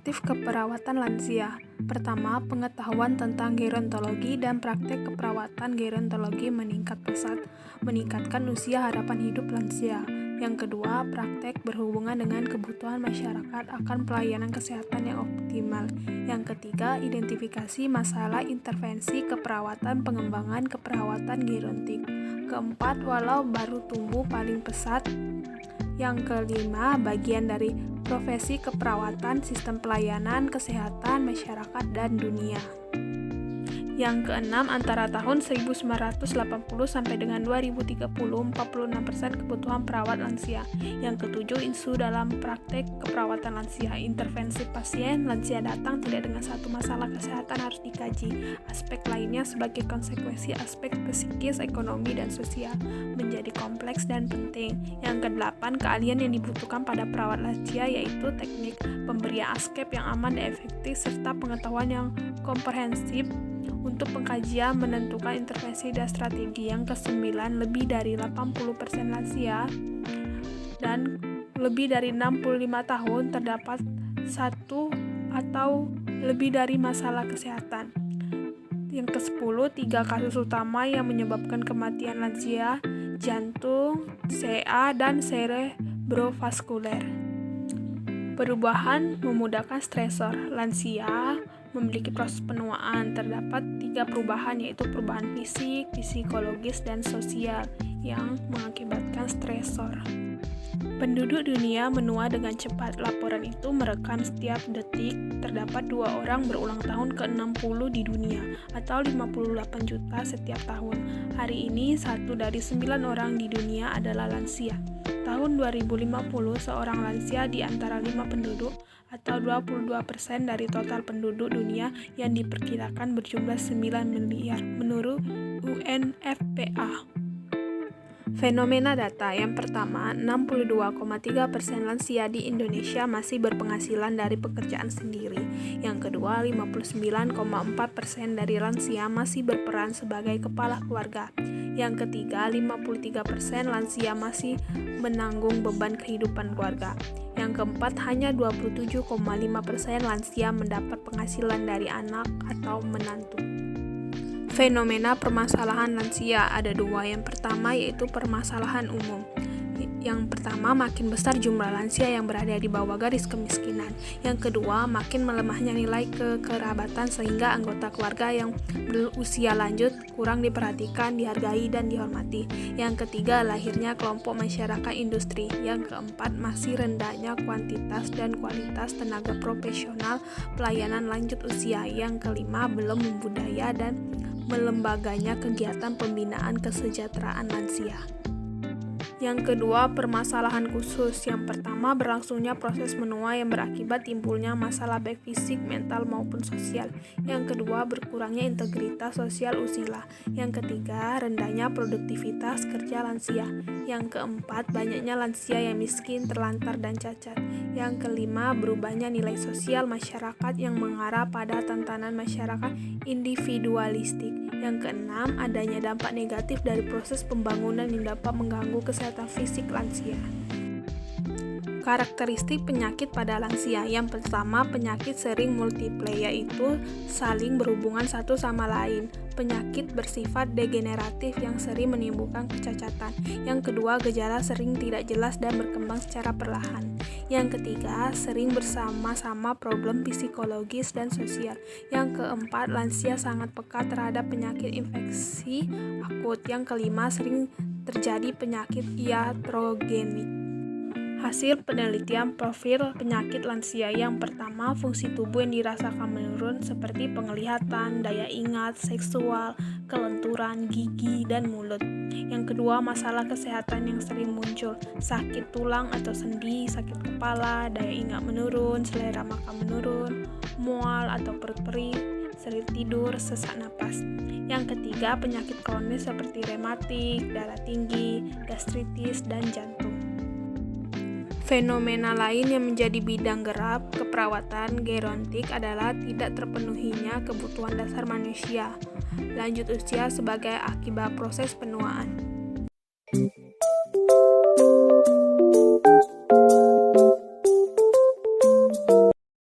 integratif keperawatan lansia. Pertama, pengetahuan tentang gerontologi dan praktek keperawatan gerontologi meningkat pesat, meningkatkan usia harapan hidup lansia. Yang kedua, praktek berhubungan dengan kebutuhan masyarakat akan pelayanan kesehatan yang optimal. Yang ketiga, identifikasi masalah intervensi keperawatan pengembangan keperawatan gerontik. Keempat, walau baru tumbuh paling pesat. Yang kelima, bagian dari profesi keperawatan, sistem pelayanan kesehatan masyarakat dan dunia. Yang keenam, antara tahun 1980 sampai dengan 2030, 46% kebutuhan perawat lansia. Yang ketujuh, isu dalam praktek keperawatan lansia. Intervensi pasien lansia datang tidak dengan satu masalah kesehatan harus dikaji. Aspek lainnya sebagai konsekuensi aspek psikis, ekonomi, dan sosial menjadi kompleks dan penting. Yang kedelapan, keahlian yang dibutuhkan pada perawat lansia yaitu teknik pemberian askep yang aman dan efektif serta pengetahuan yang komprehensif untuk pengkajian menentukan intervensi dan strategi. Yang kesembilan, lebih dari 80% lansia dan lebih dari 65 tahun terdapat satu atau lebih dari masalah kesehatan. Yang ke-10, 3 kasus utama yang menyebabkan kematian lansia: jantung, CA, dan cerebrovaskuler. Perubahan memudahkan stresor. Lansia memiliki proses penuaan. Terdapat 3 perubahan, yaitu perubahan fisik, psikologis, dan sosial yang mengakibatkan stresor. Penduduk dunia menua dengan cepat. Laporan itu merekam setiap detik terdapat 2 orang berulang tahun ke-60 di dunia, atau 58 juta setiap tahun. Hari ini, 1 dari 9 orang di dunia adalah lansia. Tahun 2050, seorang lansia di antara 5 penduduk, atau 22% dari total penduduk dunia yang diperkirakan berjumlah 9 miliar, menurut UNFPA. Fenomena data. Yang pertama, 62,3% lansia di Indonesia masih berpenghasilan dari pekerjaan sendiri. Yang kedua, 59,4% dari lansia masih berperan sebagai kepala keluarga. Yang ketiga, 53% lansia masih menanggung beban kehidupan keluarga. Yang keempat, hanya 27,5% lansia mendapat penghasilan dari anak atau menantu. Fenomena permasalahan lansia ada 2. Yang pertama yaitu permasalahan umum. Yang pertama, makin besar jumlah lansia yang berada di bawah garis kemiskinan. Yang kedua, makin melemahnya nilai kekerabatan sehingga anggota keluarga yang berusia lanjut kurang diperhatikan, dihargai, dan dihormati. Yang ketiga, lahirnya kelompok masyarakat industri. Yang keempat, masih rendahnya kuantitas dan kualitas tenaga profesional pelayanan lanjut usia. Yang kelima, belum membudaya dan melembaganya kegiatan pembinaan kesejahteraan lansia. Yang kedua, permasalahan khusus. Yang pertama, berlangsungnya proses menua yang berakibat timbulnya masalah baik fisik, mental, maupun sosial. Yang kedua, berkurangnya integritas sosial usia. Yang ketiga, rendahnya produktivitas kerja lansia. Yang keempat, banyaknya lansia yang miskin, terlantar, dan cacat. Yang kelima, berubahnya nilai sosial masyarakat yang mengarah pada tatanan masyarakat individualistik. Yang keenam, adanya dampak negatif dari proses pembangunan yang dapat mengganggu kesehatan fisik lansia. Karakteristik penyakit pada lansia. Yang pertama, penyakit sering multiple, yaitu saling berhubungan satu sama lain. Penyakit bersifat degeneratif yang sering menimbulkan kecacatan. Yang kedua, gejala sering tidak jelas dan berkembang secara perlahan. Yang ketiga, sering bersama-sama problem psikologis dan sosial. Yang keempat, lansia sangat peka terhadap penyakit infeksi akut. Yang kelima, sering terjadi penyakit iatrogenik. Hasil penelitian profil penyakit lansia. Yang pertama, fungsi tubuh yang dirasakan menurun seperti penglihatan, daya ingat, seksual, kelenturan, gigi, dan mulut. Yang kedua, masalah kesehatan yang sering muncul, sakit tulang atau sendi, sakit kepala, daya ingat menurun, selera makan menurun, mual atau perut perih, sulit tidur, sesak napas. Yang ketiga, penyakit kronis seperti rematik, darah tinggi, gastritis, dan jantung. Fenomena lain yang menjadi bidang gerak keperawatan gerontik adalah tidak terpenuhinya kebutuhan dasar manusia lanjut usia sebagai akibat proses penuaan.